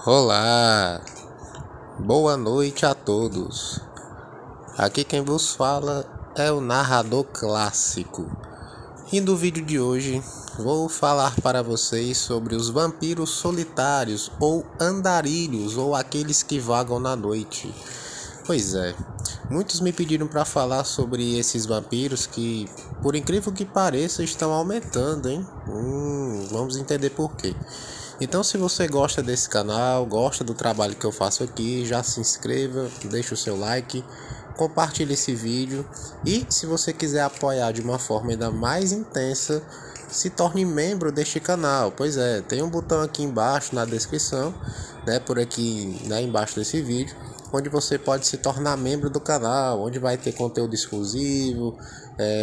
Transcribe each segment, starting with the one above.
Olá, boa noite a todos. Aqui quem vos fala é o narrador clássico. E no vídeo de hoje vou falar para vocês sobre os vampiros solitários ou andarilhos ou aqueles que vagam na noite. Pois é, muitos me pediram para falar sobre esses vampiros que, por incrível que pareça, estão aumentando, hein? Vamos entender por quê. Então, se você gosta desse canal, gosta do trabalho que eu faço aqui, já se inscreva, deixa o seu like, compartilhe esse vídeo e, se você quiser apoiar de uma forma ainda mais intensa, se torne membro deste canal. Pois é, tem um botão aqui embaixo na descrição, né, por aqui, né, embaixo desse vídeo, onde você pode se tornar membro do canal, onde vai ter conteúdo exclusivo.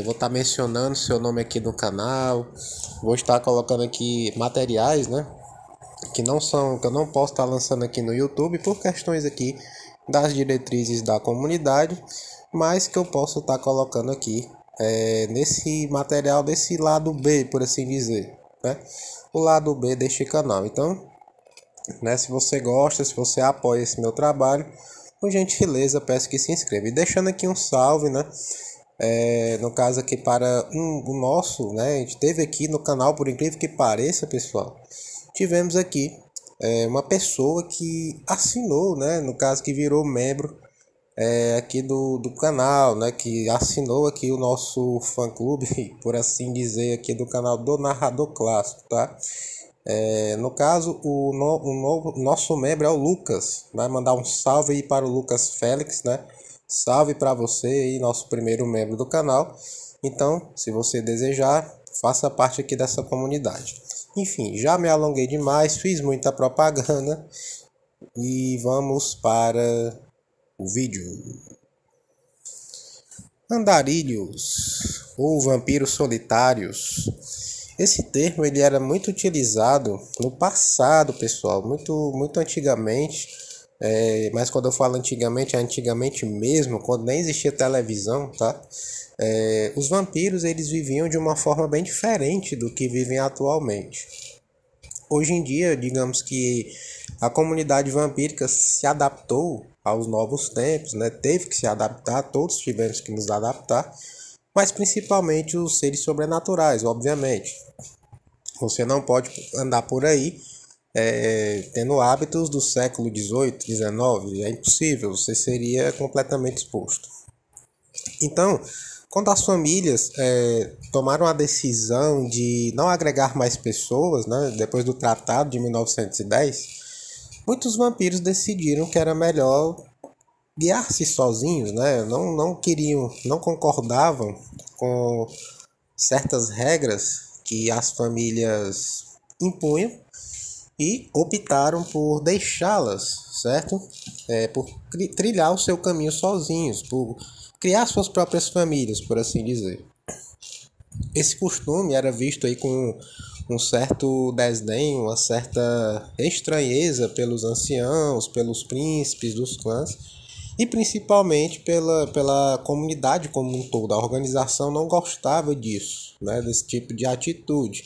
Vou estar mencionando seu nome aqui no canal, vou estar colocando aqui materiais, né, que eu não posso estar lançando aqui no YouTube por questões aqui das diretrizes da comunidade, mas que eu posso estar colocando aqui nesse material desse lado B, por assim dizer, né? O lado B deste canal. Então, né, se você gosta, se você apoia esse meu trabalho, por gentileza, peço que se inscreva. E deixando aqui um salve, né? No caso aqui para o nosso, né? A gente teve aqui no canal, por incrível que pareça, pessoal, tivemos aqui uma pessoa que assinou, né? No caso que virou membro aqui do canal, né? Que assinou aqui o nosso fã-clube, por assim dizer, aqui do canal do Narrador Clássico, tá? No caso, o nosso membro é o Lucas. Vai mandar um salve aí para o Lucas Félix, né? Salve para você aí, nosso primeiro membro do canal. Então, se você desejar, faça parte aqui dessa comunidade. Enfim, já me alonguei demais, fiz muita propaganda e vamos para o vídeo. Andarilhos ou vampiros solitários. Esse termo ele era muito utilizado no passado, pessoal, muito antigamente. Mas quando eu falo antigamente, é antigamente mesmo, quando nem existia televisão, tá? Os vampiros eles viviam de uma forma bem diferente do que vivem atualmente. Hoje em dia, digamos que a comunidade vampírica se adaptou aos novos tempos, né? Teve que se adaptar, todos tivemos que nos adaptar, mas principalmente os seres sobrenaturais, obviamente. Você não pode andar por aí tendo hábitos do século XVIII, XIX, é impossível, você seria completamente exposto. Então, quando as famílias tomaram a decisão de não agregar mais pessoas, né, depois do Tratado de 1910, muitos vampiros decidiram que era melhor guiar-se sozinhos, né? Não queriam, não concordavam com certas regras que as famílias impunham e optaram por deixá-las, certo? Por trilhar o seu caminho sozinhos, por criar suas próprias famílias, por assim dizer. Esse costume era visto aí com um certo desdém, uma certa estranheza pelos anciãos, pelos príncipes dos clãs e principalmente pela comunidade como um todo. A organização não gostava disso, né, desse tipo de atitude.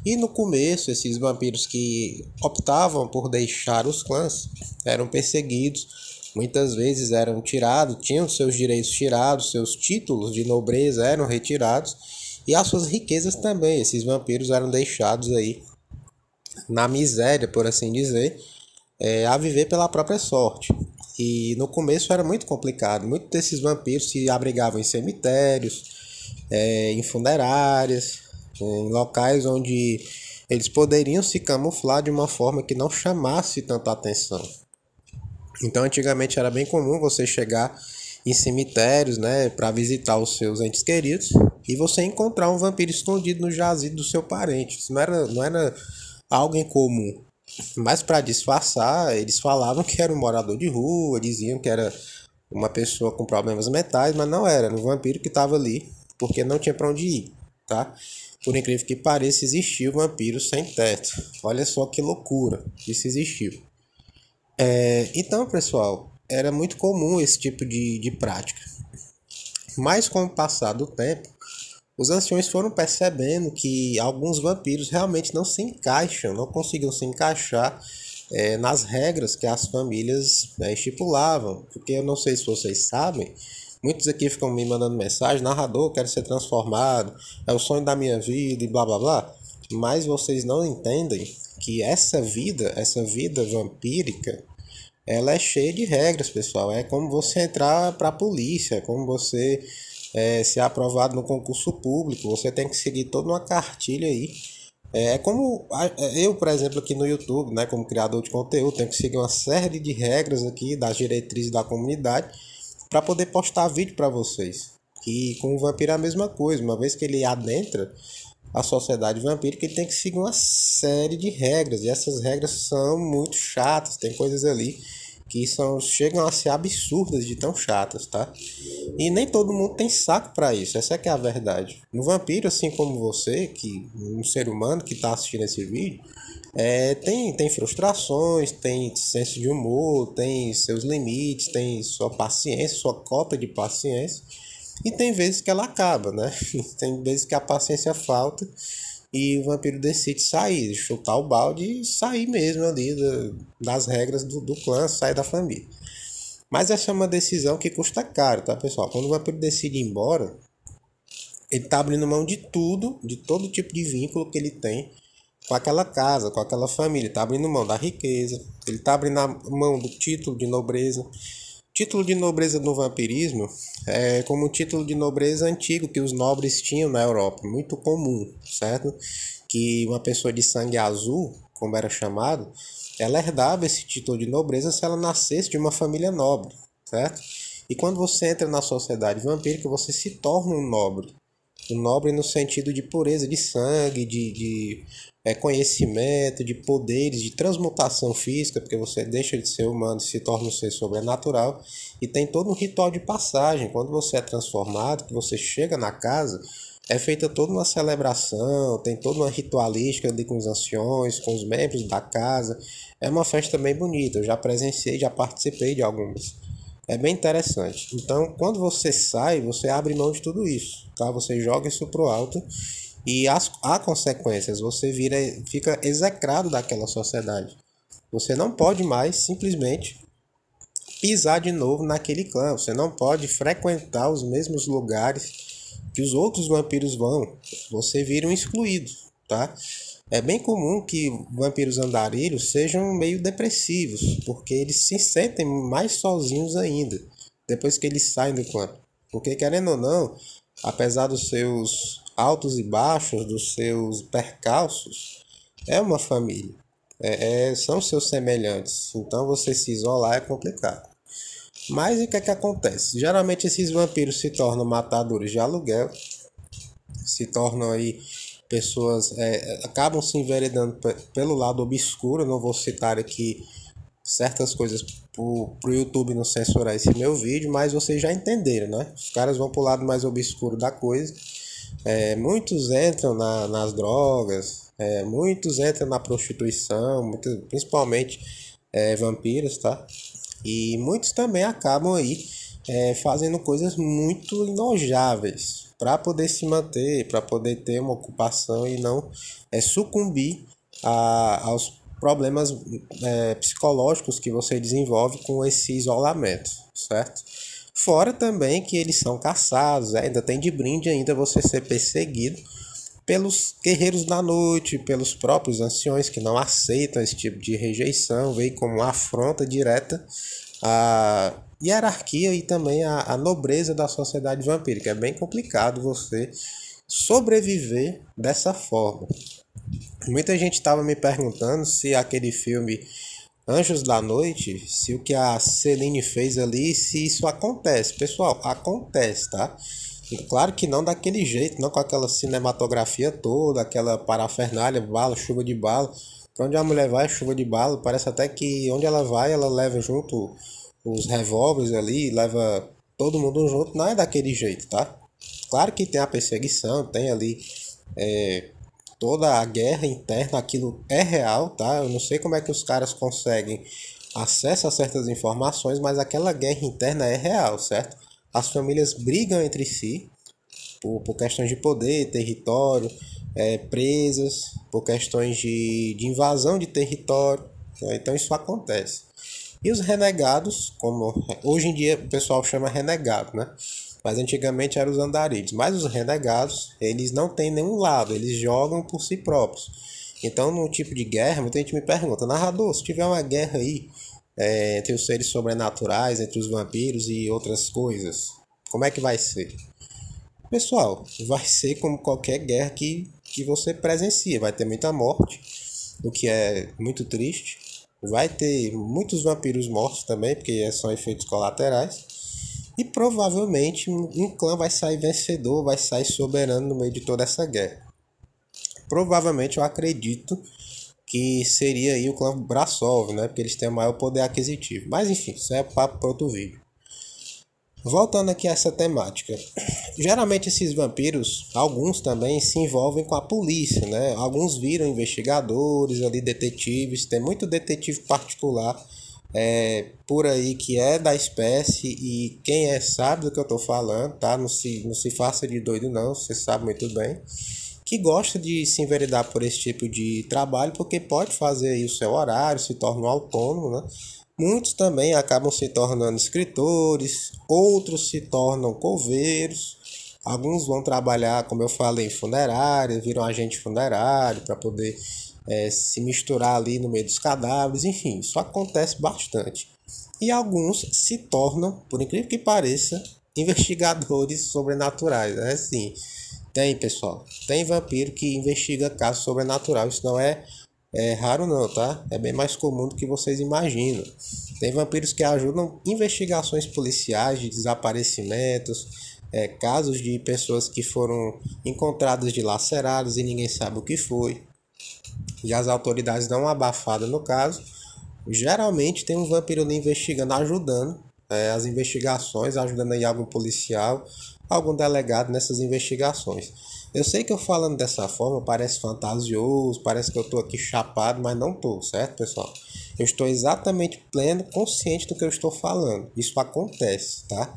E no começo, esses vampiros que optavam por deixar os clãs eram perseguidos, muitas vezes eram tirados, tinham seus direitos tirados, seus títulos de nobreza eram retirados e as suas riquezas também. Esses vampiros eram deixados aí na miséria, por assim dizer, a viver pela própria sorte. E no começo era muito complicado. Muitos desses vampiros se abrigavam em cemitérios, em funerárias, em locais onde eles poderiam se camuflar de uma forma que não chamasse tanta atenção. Então, antigamente era bem comum você chegar em cemitérios, né, para visitar os seus entes queridos e você encontrar um vampiro escondido no jazido do seu parente. Isso não era algo incomum. Mas para disfarçar, eles falavam que era um morador de rua, diziam que era uma pessoa com problemas mentais, mas não era um vampiro que estava ali porque não tinha para onde ir, tá? Por incrível que pareça, existiu vampiro sem teto. Olha só que loucura, isso existiu. Então, pessoal, era muito comum esse tipo de prática. Mas com o passar do tempo, os anciões foram percebendo que alguns vampiros realmente não se encaixam, não conseguiam se encaixar nas regras que as famílias estipulavam. Porque eu não sei se vocês sabem, muitos aqui ficam me mandando mensagem: narrador, quero ser transformado, é o sonho da minha vida e blá blá blá. Mas vocês não entendem que essa vida vampírica, ela é cheia de regras, pessoal. É como você entrar para a polícia, é como você ser aprovado no concurso público. Você tem que seguir toda uma cartilha aí. É como eu, por exemplo, aqui no YouTube, né, como criador de conteúdo, tenho que seguir uma série de regras aqui das diretrizes da comunidade para poder postar vídeo para vocês. E com o vampiro é a mesma coisa. Uma vez que ele adentra a sociedade vampírica, ele tem que seguir uma série de regras. E essas regras são muito chatas. Tem coisas ali que chegam a ser absurdas de tão chatas, tá? E nem todo mundo tem saco para isso. Essa é que é a verdade. No vampiro, assim como você, que um ser humano que está assistindo esse vídeo, tem frustrações, tem senso de humor, tem seus limites, tem sua paciência, sua cota de paciência. E tem vezes que ela acaba, né? Tem vezes que a paciência falta e o vampiro decide sair, chutar o balde e sair mesmo ali das regras do clã, sair da família. Mas essa é uma decisão que custa caro, tá, pessoal? Quando o vampiro decide ir embora, ele tá abrindo mão de tudo, de todo tipo de vínculo que ele tem com aquela casa, com aquela família. Ele tá abrindo mão da riqueza, ele tá abrindo mão do título de nobreza. Título de nobreza no vampirismo é como o título de nobreza antigo que os nobres tinham na Europa, muito comum, certo? Que uma pessoa de sangue azul, como era chamado, ela herdava esse título de nobreza se ela nascesse de uma família nobre, certo? E quando você entra na sociedade vampírica, você se torna um nobre. Um nobre no sentido de pureza de sangue, de conhecimento, de poderes, de transmutação física, porque você deixa de ser humano e se torna um ser sobrenatural. E tem todo um ritual de passagem. Quando você é transformado, que você chega na casa, é feita toda uma celebração, tem toda uma ritualística ali com os anciões, com os membros da casa. É uma festa bem bonita. Eu já presenciei, já participei de algumas. É bem interessante. Então, quando você sai, você abre mão de tudo isso, tá? Você joga isso pro alto e há consequências. Você fica execrado daquela sociedade. Você não pode mais simplesmente pisar de novo naquele clã. Você não pode frequentar os mesmos lugares que os outros vampiros vão. Você vira um excluído, tá? É bem comum que vampiros andarilhos sejam meio depressivos, porque eles se sentem mais sozinhos ainda, depois que eles saem do clã. Porque, querendo ou não, apesar dos seus altos e baixos, dos seus percalços, é uma família. São seus semelhantes. Então você se isolar é complicado. Mas o que é que acontece? Geralmente esses vampiros se tornam matadores de aluguel, se tornam aí pessoas, acabam se enveredando pelo lado obscuro. Eu não vou citar aqui certas coisas pro YouTube não censurar esse meu vídeo, mas vocês já entenderam, né? Os caras vão pro lado mais obscuro da coisa. Muitos entram nas drogas, muitos entram na prostituição, principalmente vampiros, tá? E muitos também acabam aí fazendo coisas muito enojáveis para poder se manter, para poder ter uma ocupação e não sucumbir aos problemas psicológicos que você desenvolve com esse isolamento, certo? Fora também que eles são caçados, ainda tem de brinde ainda você ser perseguido pelos guerreiros da noite, pelos próprios anciões que não aceitam esse tipo de rejeição, veem como uma afronta direta à hierarquia e também à nobreza da sociedade vampírica. É bem complicado você sobreviver dessa forma. Muita gente estava me perguntando se aquele filme Anjos da Noite, se o que a Celine fez ali, se isso acontece. Pessoal, acontece, tá? Claro que não daquele jeito, não com aquela cinematografia toda, aquela parafernália, bala, chuva de bala. Pra onde a mulher vai, chuva de bala. Parece até que onde ela vai, ela leva junto os revólveres ali, leva todo mundo junto. Não é daquele jeito, tá? Claro que tem a perseguição, tem ali toda a guerra interna, aquilo é real, tá? Eu não sei como é que os caras conseguem acesso a certas informações, mas aquela guerra interna é real, certo? As famílias brigam entre si por questões de poder, território, presas, por questões de invasão de território. Então isso acontece. E os renegados, como hoje em dia o pessoal chama renegado, né? Mas antigamente eram os andarilhos. Mas os renegados, eles não têm nenhum lado, eles jogam por si próprios. Então, num tipo de guerra, muita gente me pergunta, narrador, se tiver uma guerra aí entre os seres sobrenaturais, entre os vampiros e outras coisas, como é que vai ser? Pessoal, vai ser como qualquer guerra que você presencia. Vai ter muita morte, o que é muito triste. Vai ter muitos vampiros mortos também, porque são efeitos colaterais. E provavelmente um clã vai sair vencedor, vai sair soberano no meio de toda essa guerra. Provavelmente eu acredito que seria aí o clã Brasov, né? Porque eles têm o maior poder aquisitivo. Mas enfim, isso é papo para outro vídeo. Voltando aqui a essa temática. Geralmente esses vampiros, alguns também se envolvem com a polícia, né? Alguns viram investigadores ali, detetives. Tem muito detetive particular por aí que é da espécie e quem sabe do que eu tô falando, tá? Não se faça de doido não, você sabe muito bem. Que gosta de se enveredar por esse tipo de trabalho porque pode fazer aí o seu horário, se torna um autônomo, né? Muitos também acabam se tornando escritores, outros se tornam coveiros, alguns vão trabalhar, como eu falei, em funerária, viram agente funerário para poder se misturar ali no meio dos cadáveres, enfim, isso acontece bastante. E alguns se tornam, por incrível que pareça, investigadores sobrenaturais, né? Assim, tem, pessoal, tem vampiro que investiga casos sobrenaturais, isso não é raro não, tá? É bem mais comum do que vocês imaginam. Tem vampiros que ajudam investigações policiais de desaparecimentos, casos de pessoas que foram encontradas dilaceradas e ninguém sabe o que foi. E as autoridades dão uma abafada no caso. Geralmente tem um vampiro ali investigando, ajudando as investigações, ajudando aí algum policial, algum delegado nessas investigações. Eu sei que eu falando dessa forma parece fantasioso, parece que eu tô aqui chapado, mas não tô, certo, pessoal? Eu estou exatamente pleno, consciente do que eu estou falando. Isso acontece, tá?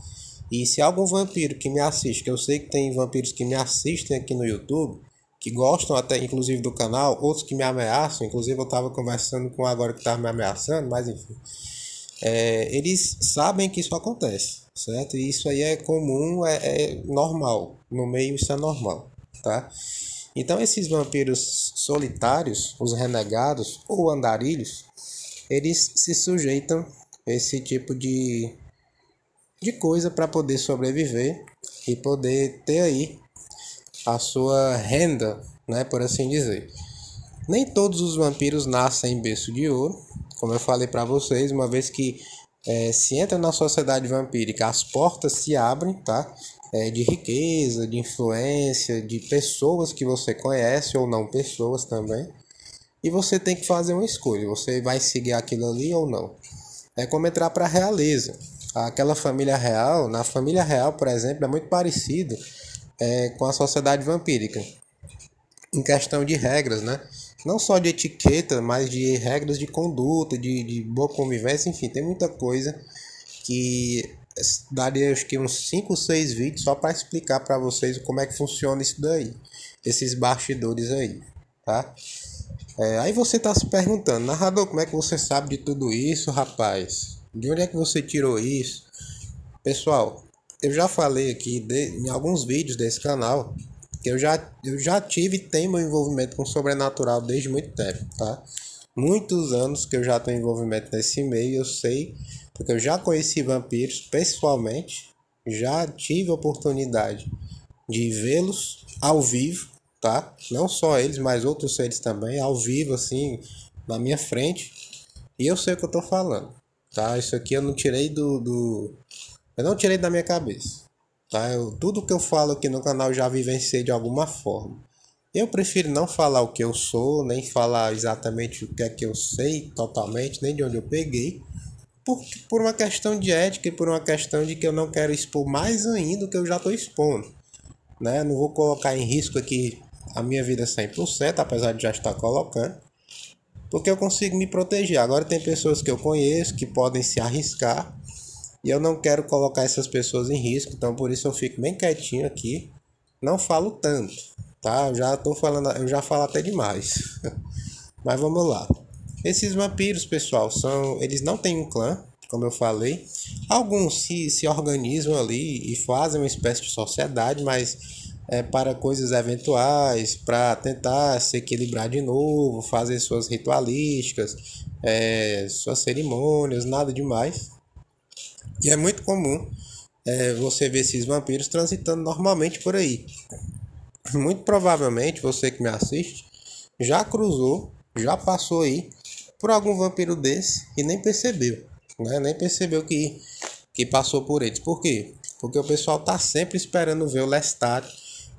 E se algum vampiro que me assiste, que eu sei que tem vampiros que me assistem aqui no YouTube, que gostam até inclusive do canal, outros que me ameaçam, inclusive eu estava conversando com um agora que estava me ameaçando, mas enfim. Eles sabem que isso acontece, certo? E isso aí é comum, é normal. No meio isso é normal, tá? Então esses vampiros solitários, os renegados ou andarilhos, eles se sujeitam a esse tipo de coisa para poder sobreviver e poder ter aí a sua renda, né, por assim dizer. Nem todos os vampiros nascem em berço de ouro, como eu falei para vocês, uma vez que se entra na sociedade vampírica, as portas se abrem, tá? De riqueza, de influência, de pessoas que você conhece ou não pessoas também. E você tem que fazer uma escolha, você vai seguir aquilo ali ou não. É como entrar para a realeza. Aquela família real, na família real, por exemplo, é muito parecido com a sociedade vampírica. Em questão de regras, né? Não só de etiqueta, mas de regras de conduta, de boa convivência, enfim, tem muita coisa que daria acho que uns 5 ou 6 vídeos só para explicar para vocês como é que funciona isso daí, esses bastidores aí, tá? Aí você tá se perguntando, narrador, como é que você sabe de tudo isso, rapaz? De onde é que você tirou isso? Pessoal, eu já falei aqui em alguns vídeos desse canal que eu já tive e tenho meu envolvimento com o sobrenatural desde muito tempo, tá? Muitos anos que eu já tenho envolvimento nesse meio, eu sei, porque eu já conheci vampiros pessoalmente, já tive a oportunidade de vê-los ao vivo, tá? Não só eles, mas outros seres também, ao vivo, assim, na minha frente, e eu sei o que eu tô falando, tá? Isso aqui eu não tirei eu não tirei da minha cabeça. Tá? Tudo que eu falo aqui no canal eu já vivenciei de alguma forma. Eu prefiro não falar o que eu sou, nem falar exatamente o que é que eu sei totalmente, nem de onde eu peguei, por uma questão de ética e por uma questão de que eu não quero expor mais ainda o que eu já estou expondo. Né? Não vou colocar em risco aqui a minha vida 100%, apesar de já estar colocando, porque eu consigo me proteger. Agora tem pessoas que eu conheço que podem se arriscar, e eu não quero colocar essas pessoas em risco, então por isso eu fico bem quietinho aqui. Não falo tanto, tá? Eu já falo até demais. Mas vamos lá. Esses vampiros, pessoal, eles não têm um clã, como eu falei. Alguns se organizam ali e fazem uma espécie de sociedade, mas para coisas eventuais, para tentar se equilibrar de novo, fazer suas ritualísticas, suas cerimônias, nada demais. E é muito comum você ver esses vampiros transitando normalmente por aí. Muito provavelmente você que me assiste já cruzou, já passou aí por algum vampiro desse e nem percebeu, né? Nem percebeu que passou por eles. Por quê? Porque o pessoal tá sempre esperando ver o Lestat,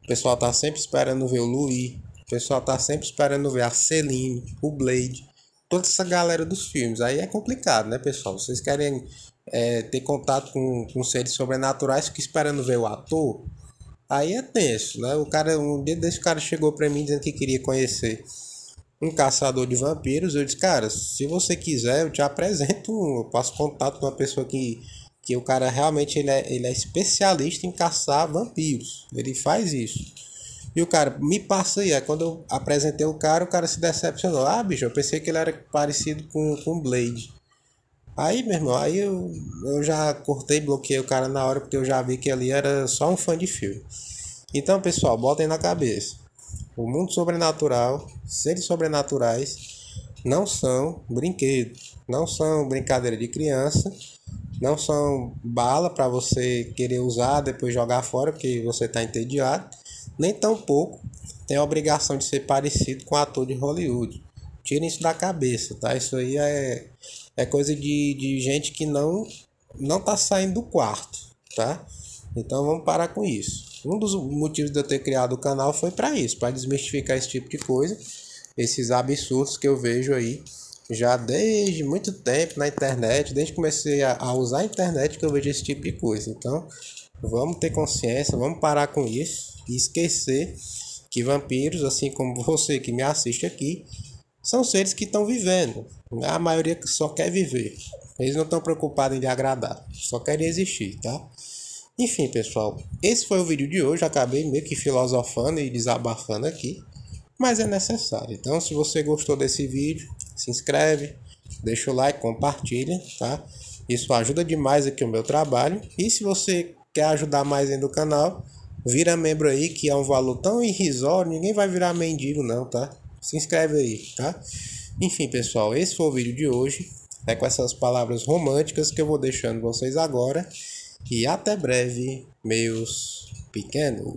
o pessoal tá sempre esperando ver o Louis, o pessoal tá sempre esperando ver a Celine, o Blade, toda essa galera dos filmes. Aí é complicado, né, pessoal? Vocês querem ter contato com seres sobrenaturais, que esperando ver o ator. Aí é tenso, né? Um dia desse cara chegou pra mim dizendo que queria conhecer um caçador de vampiros. Eu disse, cara, se você quiser, eu te apresento, eu passo contato com uma pessoa que o cara realmente ele é especialista em caçar vampiros. Ele faz isso. E o cara me passa aí. Aí quando eu apresentei o cara se decepcionou. Ah, bicho, eu pensei que ele era parecido com o Blade. Aí, meu irmão, eu já cortei e bloqueei o cara na hora, porque eu já vi que ali era só um fã de filme. Então, pessoal, botem na cabeça. O mundo sobrenatural, seres sobrenaturais, não são brinquedos, não são brincadeira de criança, não são bala para você querer usar depois jogar fora porque você está entediado, nem tampouco tem a obrigação de ser parecido com ator de Hollywood. Tirem isso da cabeça, tá? Isso aí é coisa de gente que não tá saindo do quarto, tá? Então vamos parar com isso. Um dos motivos de eu ter criado o canal foi para isso, para desmistificar esse tipo de coisa, esses absurdos que eu vejo aí já desde muito tempo na internet, desde que comecei a usar a internet que eu vejo esse tipo de coisa. Então vamos ter consciência, vamos parar com isso e esquecer que vampiros, assim como você que me assiste aqui, são seres que estão vivendo. A maioria só quer viver. Eles não estão preocupados em lhe agradar, só querem existir, tá? Enfim, pessoal, esse foi o vídeo de hoje. Acabei meio que filosofando e desabafando aqui, mas é necessário. Então, se você gostou desse vídeo, se inscreve, deixa o like, compartilha, tá? Isso ajuda demais aqui o meu trabalho. E se você quer ajudar mais ainda o canal, vira membro aí, que é um valor tão irrisório, ninguém vai virar mendigo não, tá? Se inscreve aí, tá? Enfim, pessoal, esse foi o vídeo de hoje. É com essas palavras românticas que eu vou deixando vocês agora. E até breve, meus pequenos.